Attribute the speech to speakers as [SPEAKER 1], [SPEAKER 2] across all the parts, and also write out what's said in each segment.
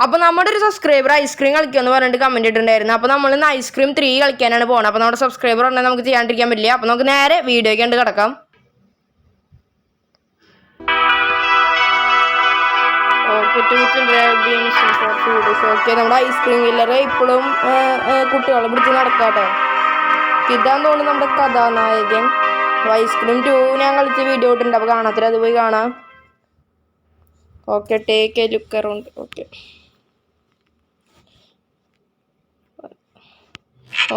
[SPEAKER 1] അപ്പോൾ നമ്മുടെ ഒരു സബ്സ്ക്രൈബർ ഐസ്ക്രീം കളിക്കുമെന്ന് പറഞ്ഞിട്ട് കമൻറ്റ് ഇട്ടിട്ടുണ്ടായിരുന്നു. അപ്പോൾ നമ്മൾ ഇന്ന് ഐസ്ക്രീം 3 കളിക്കാനാണ് പോകുന്നത്. അപ്പോൾ നമ്മുടെ സബ്സ്ക്രൈബർ ഉണ്ടെങ്കിൽ നമുക്ക് ചെയ്യാണ്ടിരിക്കാൻ പറ്റില്ല. അപ്പോൾ നമുക്ക് നേരെ വീഡിയോയ്ക്ക് കണ്ട് കിടക്കാം. ഓക്കെ, നമ്മുടെ ഐസ്ക്രീം കില്ലറെ ഇപ്പോഴും കുട്ടികളെ പിടിച്ച് നടക്കാട്ടോ. ഇതാന്ന് തോന്നുന്നു നമ്മുടെ കഥാനായകൻ. ഐസ്ക്രീം 2 ഞാൻ കളിച്ച വീഡിയോ ഇട്ടുണ്ട്, അപ്പോൾ കാണാത്തില്ല, അത് പോയി കാണാം. Okay, take a look around.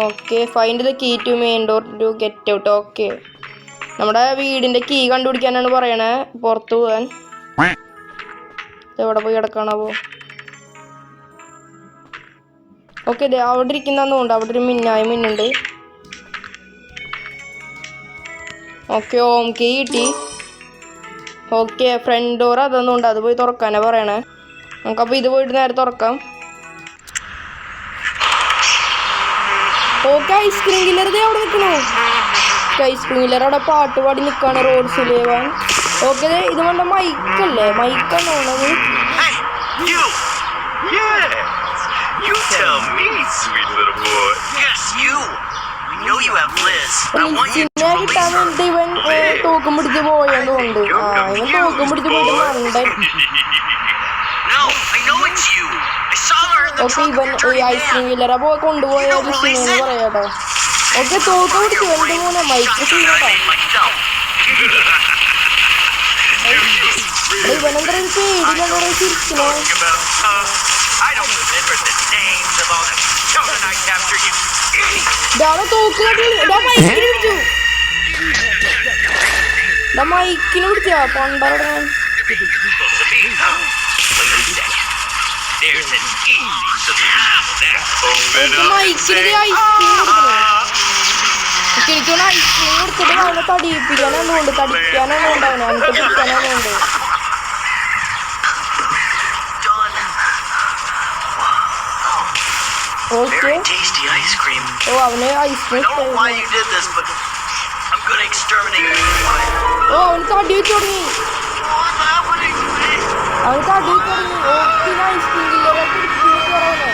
[SPEAKER 1] Okay find the key to main door to get out. Okay, നമ്മുടെ വീടിൻ്റെ കീ കണ്ടുപിടിക്കാനാണ് പറയണേ, പുറത്തു പോകാൻ. എവിടെ പോയി കിടക്കണാവോ? ഓക്കെ, അവിടെ ഇരിക്കുന്നതുകൊണ്ട് അവിടെ ഒരു മിന്നുണ്ട്. ഓക്കെ, ഹോം കീ കിട്ടി. ഓക്കെ, ഫ്രണ്ട് ഡോർ അതൊന്നുണ്ട്, അത് പോയി തുറക്കാനാണ് പറയണേ. നമുക്കപ്പോൾ ഇത് പോയിട്ട് നേരെ തുറക്കാം. ഓക്കെ, ഐസ്ക്രീം കില്ലർ അവിടെ നിൽക്കണോ? ഐസ്ക്രീം കില്ലർ അവിടെ പാട്ട് പാടി നിൽക്കുകയാണ്, റോഡ് സുലേവാൻ. ഓക്കെ, ഇത് വേണ്ട മൈക്കല്ലേ? മൈക്കാണ് ഉള്ളത്. കിട്ടാൻ വേണ്ടി ഇവൻ തോക്കും പിടിച്ച് പോയതുകൊണ്ട് ഇവൻ തോക്കും പിടിച്ച് പോയിട്ട് മണ്ടൻ. ഓക്കെ, ഇവൻ ഈ ഐസ്ക്രീം കില്ലറെ കൊണ്ടുപോയ ഒരു സീനെന്ന് പറയാട്ടോ. ഓക്കെ, തോക്ക് പിടിച്ചു എൻ്റെ മോനെ മൈക്ക് സീനട്ടോ. ഇവനെന്താ ഒരു പേടിയിലെന്താ ചിരിക്കണോ? തോക്ക് മൈക്കിന് പിടിച്ചു. മൈക്കിന് പിടിച്ചാ പണ്ടറങ്ങാൻ. മൈക്കിന് ഐസ്ക്രീം കൊടുക്കണോ? ശരിക്കും ഐസ്ക്രീം കൊടുത്തിട്ട് അവനെ തടിയിപ്പിക്കാനുണ്ട്, തടിക്കാനുണ്ട്, അവനെ എന്നിട്ട് പിടിക്കാനുണ്ട്. ഓക്കെ, ഓ അവന് ഐസ്ക്രീം അവന് തടി വെച്ച് തുടങ്ങി. ഓക്കെ, ഐസ്ക്രീം കില്ലറെ പിടിച്ചു പറയുന്നത്.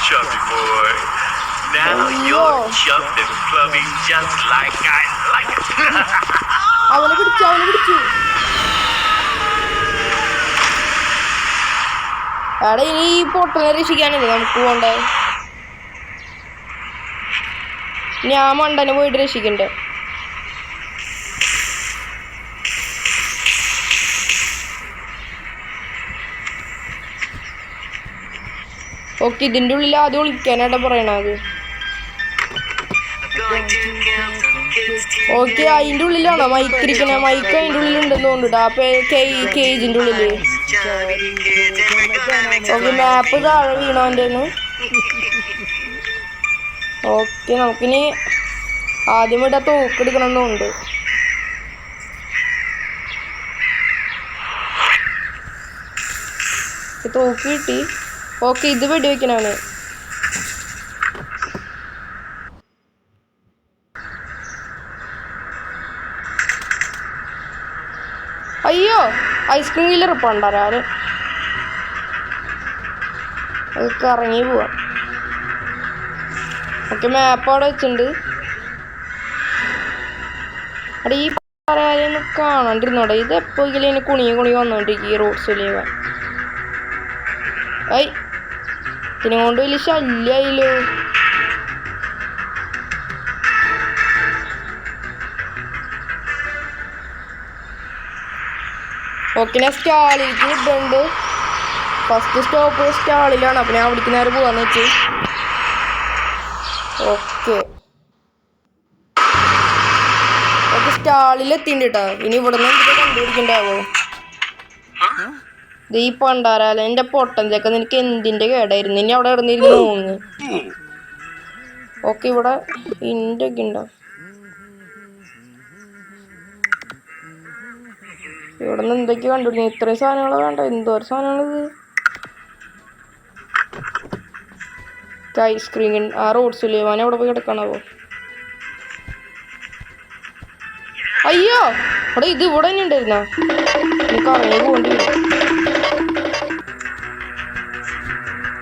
[SPEAKER 2] Chubby boy, now you're chubbed and clubby just like I like it.
[SPEAKER 1] അവനെ പിടിച്ചു. അവിടെ ഇനി ഈ പൊട്ടനെ രക്ഷിക്കാനല്ലേ നമുക്ക് പോണ്ടേ? ഞാൻ മണ്ടനെ പോയിട്ട് രക്ഷിക്കണ്ടേ? ഓക്കെ, ഇതിൻ്റെ ഉള്ളിൽ ആദ്യം വിളിക്കാനായിട്ട് പറയണത്. ഓക്കെ, അതിൻ്റെ ഉള്ളിലാണോ മൈക്ക് ഇരിക്കണേ? മൈക്ക് അതിൻ്റെ ഉള്ളിലുണ്ടെന്ന് തോന്നിട്ട് ആ കേജിൻ്റെ ഉള്ളില്. ഓക്കെ, മാപ്പ് താഴെ വീണോ എൻ്റെ? ഓക്കെ, നമുക്കിനി ആദ്യം ഇവിടെ തോക്കെടുക്കണമെന്നുണ്ട്. തോക്ക് കിട്ടി. ഓക്കെ, ഇത് വെടിവെക്കണാണ്. അയ്യോ, ഐസ്ക്രീം കില്ലർ പണ്ടാരാല് അതൊക്കെ ഇറങ്ങി പോവാം. ഓക്കെ, മാപ്പ് അവിടെ വെച്ചിട്ടുണ്ട്. അവിടെ ഈ പറയാനൊന്നും കാണാണ്ടിരുന്നോടെ. ഇത് എപ്പോഴെങ്കിലും ഇനി കുണി വന്നോണ്ടിരിക്കും ഈ റോഡ് സുലേവാൻ. ഇതിനെ കൊണ്ട് വലിയ ശല്യായില്ലോ. ഓക്കെ, ഞാൻ സ്റ്റാളിലേക്ക് ഇടുന്നുണ്ട്. ഫസ്റ്റ് സ്റ്റോപ്പ് സ്റ്റാളിലാണ്, അപ്പം ഞാൻ അവിടേക്ക് നേരെ പോവാന്ന് വെച്ച്. ഓക്കെ, സ്റ്റാളിലെത്തിണ്ട് കേട്ടോ. ഇനി ഇവിടെ നിന്ന് എന്തൊക്കെ കണ്ടുപിടിക്കണ്ടാവോ? ഇത് ഈ പണ്ടാരാല എൻ്റെ പൊട്ടൻ ചേക്ക, നിനക്ക് എന്തിൻ്റെ കേടായിരുന്നു? ഇനി അവിടെ ഇടന്നിരുന്ന് തോന്നുന്നു. ഓക്കെ, ഇവിടെ ഇൻ്റെ ഒക്കെ ഉണ്ടോ? ഇവിടെ നിന്ന് എന്തൊക്കെയോ കണ്ടുപിടിക്കുന്നു. ഇത്രയും സാധനങ്ങൾ വേണ്ട, എന്തോരം സാധനങ്ങളിത്. ഐസ്ക്രീം ആ റോഡ് സുലേവാൻ അവിടെ പോയി കിടക്കണാവോ? അയ്യോ, ഇവിടെ ഇത് ഇവിടെ തന്നെ ഉണ്ടായിരുന്ന. കറങ്ങി പോകേണ്ടി വരും.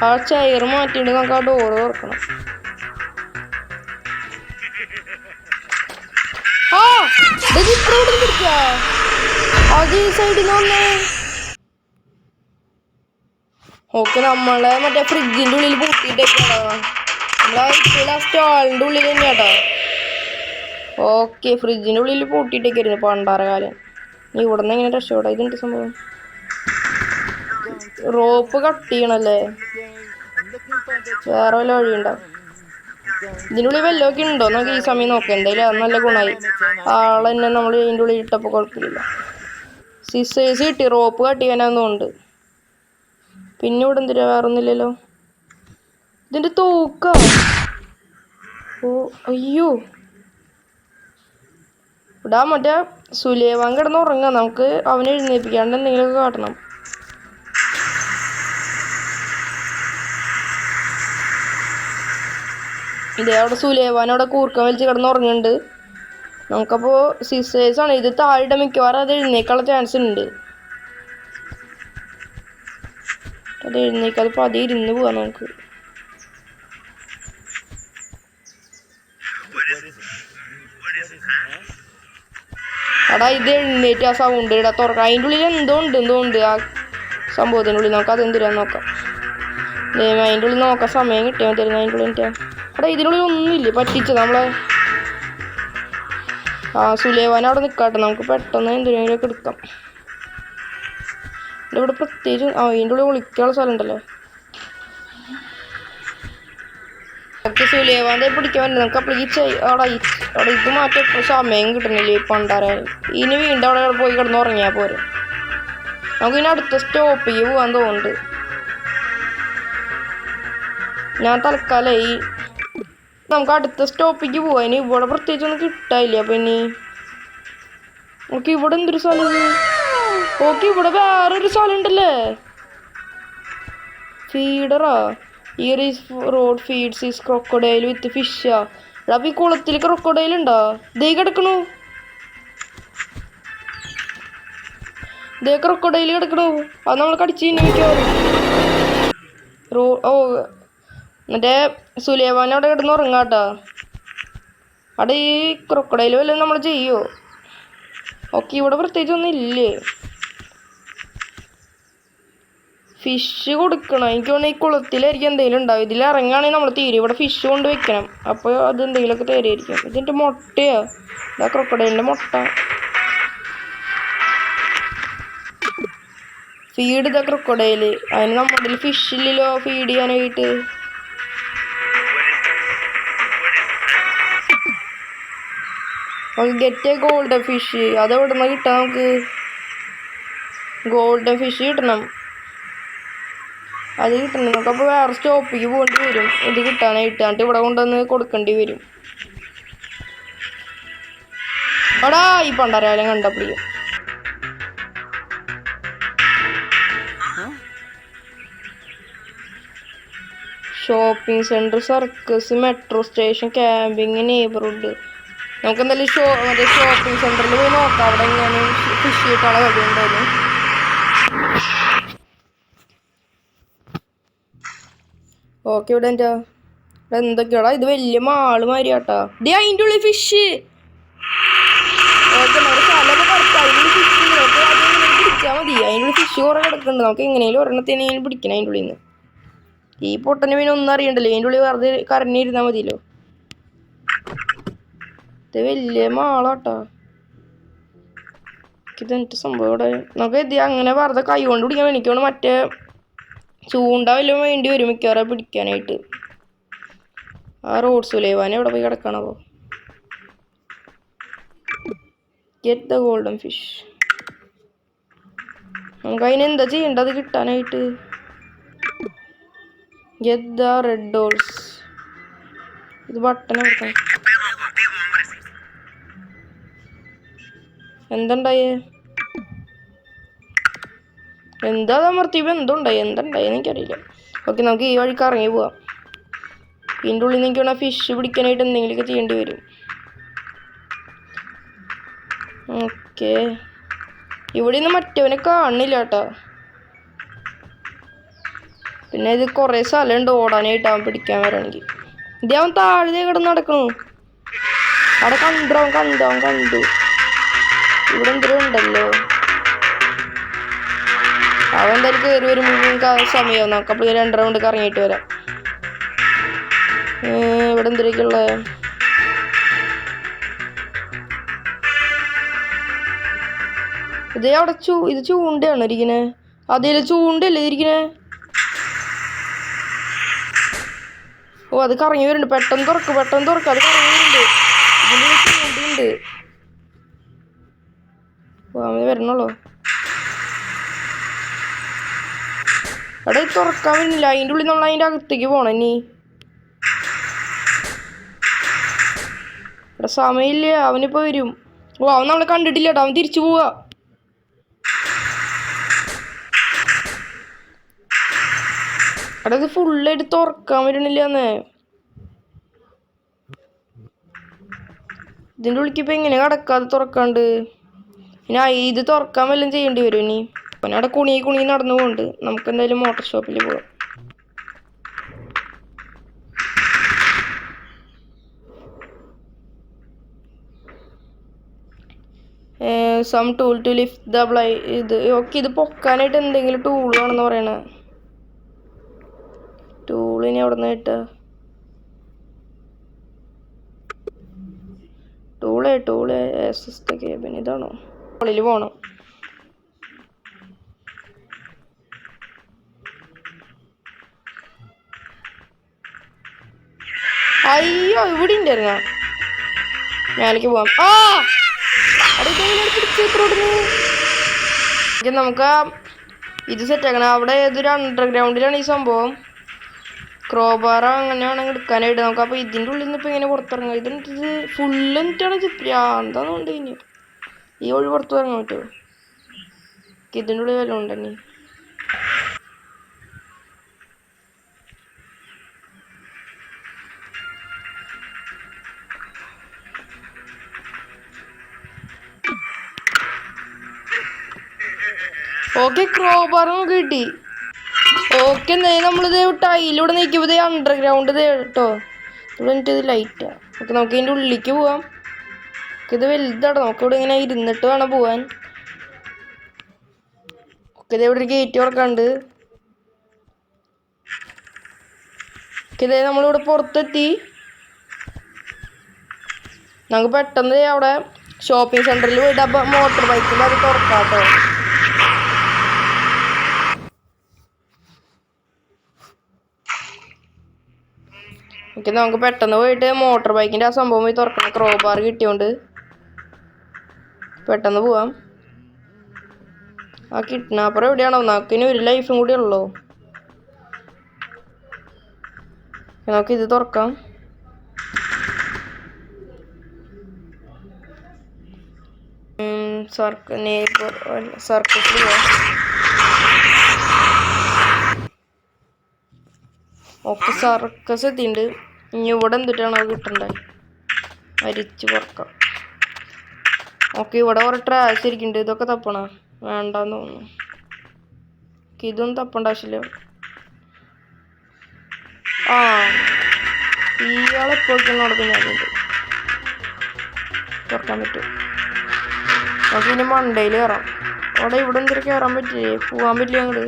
[SPEAKER 1] ആ ചെയർ മാറ്റിയിട്ട് നമുക്ക് ആ ഡോറ് തുറക്കണം. ആ പിടിക്ക അത് ഈ സൈഡിൽ വന്നേ. ഓക്കെ, നമ്മളെ മറ്റേ ഫ്രിഡ്ജിന്റെ ഉള്ളിൽ പൂട്ടിയിട്ടേക്കാണോ? നമ്മളെ സ്റ്റാളിന്റെ ഉള്ളിൽ തന്നെയാട്ടോ. ഓക്കെ, ഫ്രിഡ്ജിന്റെ ഉള്ളിൽ പൂട്ടിയിട്ടേക്കായിരുന്നു പണ്ടാറകാലം. ഇവിടെ നിന്ന് എങ്ങനെ രക്ഷപ്പെടാം? ഇതെന്ത് സംഭവം? റോപ്പ് കട്ട് ചെയ്യണല്ലേ? വേറെ വല്ല വഴിയുണ്ടോ? ഇതിനുള്ളിൽ വല്ലതൊക്കെ ഉണ്ടോ നമുക്ക് ഈ സമയം നോക്കാം. എന്തായാലും അത് നല്ല ഗുണമായി. ആളെന്നെ നമ്മൾ ഇതിൻ്റെ ഉള്ളിൽ ഇട്ടപ്പോൾ കുഴപ്പമില്ല. സിസേഴ്സ് കിട്ടി, റോപ്പ് കട്ട് ചെയ്യാനാന്നുണ്ട്. പിന്നെ ഇവിടെ എന്തിനാ? വേറെ ഒന്നുമില്ലല്ലോ. ഇതിന്റെ തോക്ക. ഓ അയ്യോ, ഇടാ മറ്റേ സുലേവാൻ കിടന്ന് ഉറങ്ങാം. നമുക്ക് അവനെ എഴുന്നേൽപ്പിക്കാണ്ട് എന്തെങ്കിലുമൊക്കെ കാട്ടണം. ഇതേ അവിടെ സുലേവാൻ അവിടെ കൂർക്കം വലിച്ച് കിടന്ന് ഉറങ്ങുന്നുണ്ട്. നമുക്കപ്പോൾ സിസേഴ്സ് ആണ് ഇത്. താഴെ മിക്കവാറും അത് എഴുന്നേക്കാനുള്ള ചാൻസ് ഉണ്ട്. അത് എഴുന്നേക്കാതെ പതി ഇരുന്ന് പോവാം നമുക്ക്. എടാ ഇത് എഴുന്നേറ്റ് ആ സൗണ്ട് ഇടാ തുറക്കാം. അതിൻ്റെ ഉള്ളിൽ എന്തോ ഉണ്ട് ആ സംഭവത്തിൻ്റെ ഉള്ളിൽ. നമുക്ക് അതെന്തിരാന്ന് നോക്കാം. അതിൻ്റെ ഉള്ളിൽ നോക്കാൻ സമയം കിട്ടിയാൽ മതിയായിരുന്നു. അതിൻ്റെ ഉള്ളിൽ എടാ ഇതിനുള്ളിൽ ഒന്നുമില്ലേ? പറ്റിച്ച നമ്മളെ സുലേവാൻ അവിടെ നിൽക്കാട്ടെ. നമുക്ക് പെട്ടെന്ന് എന്തിനെങ്കിലുമൊക്കെ എടുക്കാം. ഇവിടെ പ്രത്യേകിച്ച് ഇതിൻ്റെ ഉള്ളിൽ ഒളിക്കാനുള്ള സ്ഥലം ഉണ്ടല്ലോ. നമുക്ക് സുലേവാൻ്റെ പിടിക്കാൻ പറ്റില്ല. നമുക്ക് അപ്പോൾ അവിടെ ഇത് മാറ്റി എപ്പോഴും സമയം കിട്ടുന്നില്ലേ പണ്ടാരാൻ. ഇനി വീണ്ടും അവിടെ പോയി കിടന്ന് ഉറങ്ങിയാൽ പോരെ. നമുക്ക് ഇനി അടുത്ത സ്റ്റോപ്പിൽ പോകാൻ തോന്നുന്നുണ്ട്. ഞാൻ തൽക്കാലം നമുക്ക് അടുത്ത സ്റ്റോപ്പിക്ക് പോവാം. ഇനി ഇവിടെ പ്രത്യേകിച്ചൊന്നും കിട്ടാനില്ല. അപ്പം ഇനി നമുക്ക് ഇവിടെ എന്തൊരു സ്ഥലം? ഓക്കെ, ഇവിടെ വേറൊരു സ്ഥലം ഉണ്ടല്ലേ. ഫീഡറാ. റോഡ് ഫീഡ്സ് ഈസ് ക്രൊക്കഡൈൽ വിത്ത് ഫിഷാ. അപ്പൊ ഈ കുളത്തിൽ ക്രൊക്കഡൈൽ ഉണ്ടോ? ദേ കിടക്കണു. ദേ ക്രൊക്കഡൈൽ കിടക്കണു. അത് നമ്മൾ കടിച്ച് മിക്കവാറും. മറ്റേ സുലേവാൻ അവിടെ കിടന്ന് ഉറങ്ങാട്ടാ. അവിടെ ഈ ക്രൊക്കഡൈൽ വല്ലതും നമ്മൾ ചെയ്യോ? ഓക്കെ, ഇവിടെ പ്രത്യേകിച്ചൊന്നും ഇല്ലേ. ഫിഷ് കൊടുക്കണം. എനിക്ക് തോന്നുന്നു ഈ കുളത്തിലായിരിക്കും എന്തെങ്കിലും ഉണ്ടാവും. ഇതിൽ ഇറങ്ങുകയാണെങ്കിൽ നമ്മൾ തീരെ ഇവിടെ ഫിഷ് കൊണ്ട് വെക്കണം. അപ്പോൾ അത് എന്തെങ്കിലുമൊക്കെ തരായിരിക്കും. ഇതിൻ്റെ മുട്ടയാ. ഇതാ ക്രൊക്കഡൈലിൻ്റെ മുട്ട. ഫീഡ് ഇതാ ക്രൊക്കഡൈല്. അതിന് നമ്മുടെ ഫിഷില്ലല്ലോ ഫീഡ് ചെയ്യാനായിട്ട്. Get A golden fish. അത് എവിടെ നിന്ന് കിട്ടാം? നമുക്ക് ഗോൾഡൻ ഫിഷ് കിട്ടണം. അത് കിട്ടണം. നമുക്കപ്പോൾ വേറെ സ്റ്റോപ്പിക്ക് പോകേണ്ടി വരും ഇത് കിട്ടാനായിട്ട്. എന്നിട്ട് ഇവിടെ കൊണ്ടുവന്ന് കൊടുക്കേണ്ടി വരും. എടാ ഈ പണ്ടാരാലം കണ്ടപ്പോഴും shopping centre, circus, metro station, camping, neighbourhood. നമുക്ക് എന്തായാലും മറ്റേ ഷോപ്പിംഗ് സെൻറ്ററിൽ പോയി നോക്കാം. അവിടെ എങ്ങനെ ഫിഷ് കിട്ടാനുള്ള വഴിയുണ്ടായിരുന്നു. ഓക്കെ, ഇവിടെ എന്തൊക്കെയാടാ? ഇത് വലിയ മാള് മാതിരിയാട്ടാ. ഡേ അതിൻ്റെ ഉള്ളിൽ ഫിഷ്. ഓക്കെ, നമ്മുടെ സ്ഥലമൊക്കെ കറക്റ്റ്. അതിൻ്റെ ഫിഷ് പിടിച്ചാൽ മതി. അതിൻ്റെ ഉള്ളിൽ ഫിഷ് കുറേ കിടക്കുന്നുണ്ട്. നമുക്ക് എങ്ങനെയും ഒരെണ്ണത്തിനെങ്കിലും പിടിക്കണം അതിൻ്റെ ഉള്ളിൽ നിന്ന്. ഈ പൊട്ടന് പിന്നെ ഒന്നും അറിയണ്ടല്ലോ. അതിൻ്റെ ഉള്ളിൽ വെറുതെ കരഞ്ഞിരുന്നാൽ മതിയല്ലോ. ഇത് വലിയ മാളാട്ടാ. ഇതെന്നിട്ട് സംഭവം ഇവിടെ നമുക്ക് ഇത് അങ്ങനെ വെറുതെ കൈ കൊണ്ട് പിടിക്കാൻ എനിക്കാണ്. മറ്റേ ചൂണ്ട വല്ലതും വേണ്ടി വരും മിക്കവാറും പിടിക്കാനായിട്ട്. ആ റോഡ് സുലേവാൻ എവിടെ പോയി കിടക്കണോ? Get the golden fish. നമുക്ക് അതിനെന്താ ചെയ്യേണ്ടത് കിട്ടാനായിട്ട്? Get the red dolls. ഇത് ബട്ടൺ എടുക്കണം. എന്തുണ്ടായേ? എന്താ അമർത്തിയപ്പോൾ എന്തുണ്ടായി? എന്തുണ്ടായെന്ന് എനിക്കറിയില്ല. ഓക്കെ, നമുക്ക് ഈ വഴിക്ക് ഇറങ്ങി പോവാം. ഇതിൻ്റെ ഉള്ളിൽ നിന്ന് എനിക്ക് ഫിഷ് പിടിക്കാനായിട്ട് എന്തെങ്കിലുമൊക്കെ ചെയ്യേണ്ടി വരും. ഓക്കെ, ഇവിടെ നിന്ന് മറ്റവനെ കാണില്ല കേട്ടോ. പിന്നെ ഇത് കുറേ സ്ഥലമുണ്ട് ഓടാനായിട്ട് അവൻ പിടിക്കാൻ വരണമെങ്കിൽ. ഇത് അവൻ താഴെ കിടന്ന് നടക്കണു. അവിടെ കണ്ടു. ഇവിടെ എന്തെങ്കിലും ഉണ്ടല്ലോ. അവൻ എന്തായാലും കയറി വരുമ്പോൾ സമയമാവും. നമുക്കപ്പോൾ 2 റൗണ്ട് കറങ്ങിയിട്ട് വരാം. ഇവിടെ എന്തൊക്കെയുള്ളത്? ഇതേ അവിടെ ഇത് ചൂണ്ടയാണ് ഇരിക്കണേ. അതിൽ ചൂണ്ടല്ലേ ഇരിക്കണേ. ഓ അത് കറങ്ങി വരുന്നുണ്ട്. പെട്ടെന്ന് തുറക്ക്. അത് കറങ്ങി വരുന്നുണ്ട്. ഇതിൻ്റെ ചൂണ്ടയുണ്ട്. ഓ അവന് വരണല്ലോ. അവിടെ തുറക്കാൻ വരുന്നില്ല. അതിൻ്റെ ഉള്ളിൽ നമ്മൾ അതിൻ്റെ അകത്തേക്ക് പോണം. ഇനി ഇവിടെ സമയമില്ല. അവനിപ്പോൾ വരും. ഓ അവൻ നമ്മളെ കണ്ടിട്ടില്ല കേട്ടോ. അവൻ തിരിച്ചു പോവാ. അവിടെ ഇത് ഫുള്ളായിട്ട് തുറക്കാൻ വരുന്നില്ല എന്നേ. ഇതിൻ്റെ ഉള്ളിക്ക് ഇപ്പം എങ്ങനെ കടക്കാതെ തുറക്കാണ്ട്? ഇനി ഇത് തുറക്കാൻ വല്ലതും ചെയ്യേണ്ടി വരും. ഇനി അവനവിടെ കുണി നടന്നു പോകുന്നുണ്ട്. നമുക്ക് എന്തായാലും മോട്ടോർ ഷോപ്പിൽ പോകാം. Some tool to lift the ഇത് ഓക്കെ. ഇത് പൊക്കാനായിട്ട് എന്തെങ്കിലും ടൂൾ വേണമെന്ന് പറയണേ. ടൂളിനി എവിടെ നിന്ന് കിട്ടുക? ടൂള് കേബിൻ ഇതാണോ? മുകളിൽ പോണം. അയ്യോ ഇവിടെ ഉണ്ടായിരുന്ന മേലേക്ക് പോവാം. നമുക്ക് ഇത് സെറ്റ് ആക്കണം. അവിടെ ഏതൊരു അണ്ടർഗ്രൗണ്ടിലാണ് ഈ സംഭവം. ക്രോബാറ അങ്ങനെ വേണമെങ്കിൽ എടുക്കാനായിട്ട് നമുക്ക്. അപ്പോൾ ഇതിൻ്റെ ഉള്ളിൽ നിന്ന് ഇപ്പോൾ ഇങ്ങനെ പുറത്തിറങ്ങാം. ഇത് ഫുള്ള് എന്നിട്ടാണ് എന്താന്നുണ്ട് ഇനി ഈ വഴി പുറത്ത് ഇറങ്ങാൻ പറ്റുമോ? ഇതിൻ്റെ ഉള്ളിൽ വല്ലതും ഉണ്ടെന്നെ. ഓക്കെ ക്രോബാർ നമുക്ക് കിട്ടി. ഓക്കെ എന്തായാലും നമ്മളിത് ടൈലിവിടെ നിൽക്കുമ്പോൾ ഇത് അണ്ടർഗ്രൗണ്ട് കേട്ടോ. ഇവിടെ എന്നിട്ട് ഇത് ലൈറ്റാണ്. ഓക്കെ നമുക്ക് ഇതിൻ്റെ ഉള്ളിലേക്ക് പോവാം. ഇത് വലുതാണ്. നമുക്കിവിടെ ഇങ്ങനെ ഇരുന്നിട്ട് വേണം പോവാൻ. ഓക്കെ ഇത് ഇവിടെ ഒരു ഗേറ്റ് തുറക്കാണ്ട്. ഓക്കെ ഇതേ നമ്മളിവിടെ പുറത്തെത്തി. നമുക്ക് പെട്ടെന്ന് അവിടെ ഷോപ്പിംഗ് സെൻറ്ററിൽ പോയിട്ട് അപ്പം മോട്ടോർ ബൈക്കിൽ അത് തുറക്കാം കേട്ടോ. ഓക്കെ നമുക്ക് പെട്ടെന്ന് പോയിട്ട് മോട്ടോർ ബൈക്കിൻ്റെ ആ സംഭവം പോയി തുറക്കണം. ക്രോബാർ കിട്ടിയോണ്ട് പെട്ടെന്ന് പോവാം. ആ കിഡ്നാപ്പർ എവിടെയാണോ? നമുക്കിനി ഒരു ലൈഫും കൂടി ഉള്ളൂ. നമുക്കിത് തുറക്കാം. സർക്കസിൽ പോവാം. ഓക്കെ സർക്കസ് എത്തിയിട്ടുണ്ട്. ഇനി ഇവിടെ എന്തിട്ടാണ് അത് കിട്ടണ്ടേ? അരിച്ച് പറക്കാം. ഓക്കെ ഇവിടെ കുറേ ട്രാഷ് ഇരിക്കുന്നുണ്ട്. ഇതൊക്കെ തപ്പണ വേണ്ടെന്ന് തോന്നുന്നു. ഇതൊന്നും തപ്പണ്ട ആവശ്യമില്ല. ഇയാളെപ്പോഴും നടക്കുന്നുണ്ട്. തുറക്കാൻ പറ്റും. നമുക്ക് ഇനി മണ്ടയിൽ കയറാം. അവിടെ ഇവിടെ എന്തൊക്കെ കയറാൻ പറ്റില്ലേ? പോകാൻ പറ്റില്ല അങ്ങോട്ട്.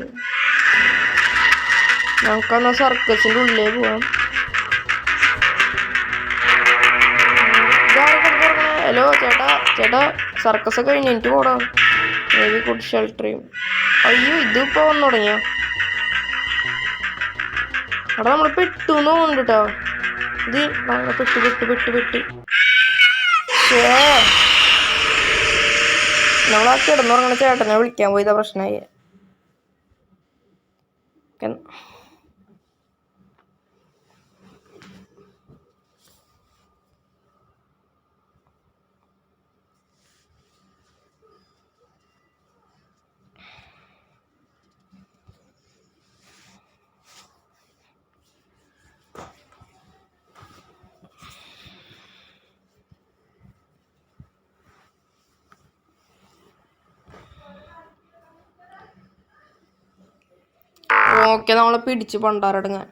[SPEAKER 1] നമുക്കെന്നാ സർക്കസിൻ്റെ ഉള്ളിലേ പോവാം. ഹലോ ചേട്ടാ സർക്കസൊക്കെ കഴിഞ്ഞ് എനിക്ക് പോടാം. മേബി ഗുഡ് ഷെൽട്ടർ ചെയ്യും. അയ്യോ ഇതിപ്പോൾ വന്നു തുടങ്ങിയോ? അവിടെ നമ്മൾ പെട്ടു തോന്നുന്നുണ്ട് കേട്ടോ. ഇത് പെട്ട് നമ്മളാ കിടന്നുറങ്ങണ ചേട്ടനെ വിളിക്കാൻ പോയതാ പ്രശ്നമായി. ഓക്കെ നമ്മളെ പിടിച്ച് പണ്ടാറടങ്ങാൻ.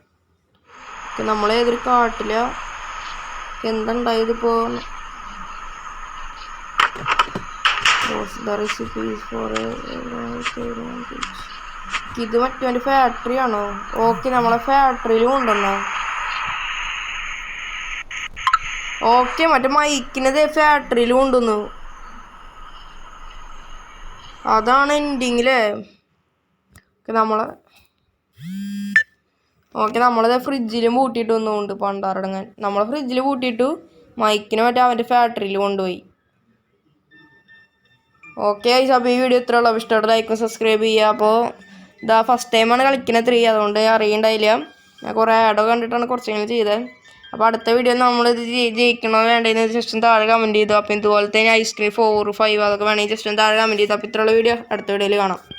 [SPEAKER 1] നമ്മളേതൊരു കാട്ടില എന്തുണ്ടായതിപ്പോ? ഇത് മറ്റേ ഫാക്ടറി ആണോ? ഓക്കെ നമ്മളെ ഫാക്ടറിയിൽ കൊണ്ടുവന്നോ? ഓക്കെ മറ്റേ മൈക്കിനത് ഫാക്ടറിയിൽ കൊണ്ടുവന്നു. അതാണ് എൻഡിങ്ങിലേ. നമ്മളത് ഫ്രിഡ്ജിലും പൂട്ടിയിട്ട് ഒന്നുകൊണ്ട് പണ്ടാറടങ്ങാൻ. നമ്മളെ ഫ്രിഡ്ജിൽ പൂട്ടിയിട്ടു മൈക്കിനെ മറ്റേ അവൻ്റെ ഫാക്ടറിയിൽ കൊണ്ടുപോയി. ഓക്കെ അപ്പോൾ ഈ വീഡിയോ ഇത്ര ഉള്ളൂ. ഇഷ്ടപ്പെട്ട ലൈക്കും സബ്സ്ക്രൈബ് ചെയ്യുക. അപ്പോൾ ഇതാ ഫസ്റ്റ് ടൈമാണ് കളിക്കുന്നത് 3, അതുകൊണ്ട് അറിയണ്ടായില്ല. ഞാൻ കുറേ ആഡൊക്കെ കണ്ടിട്ടാണ് കുറച്ചെങ്കിലും ചെയ്തത്. അപ്പോൾ അടുത്ത വീഡിയോ നമ്മളിത് ജയിക്കണോ വേണ്ടതെന്ന് ജസ്റ്റ് താഴെ കമൻറ്റ് ചെയ്തു. അപ്പോൾ ഇതുപോലത്തെ ഐസ്ക്രീം 4, 5 അതൊക്കെ വേണമെങ്കിൽ ജസ്റ്റ് താഴെ കമൻറ്റ് ചെയ്തു. അപ്പോൾ ഇത്രയുള്ള വീഡിയോ അടുത്ത വീഡിയോയിൽ കാണാം.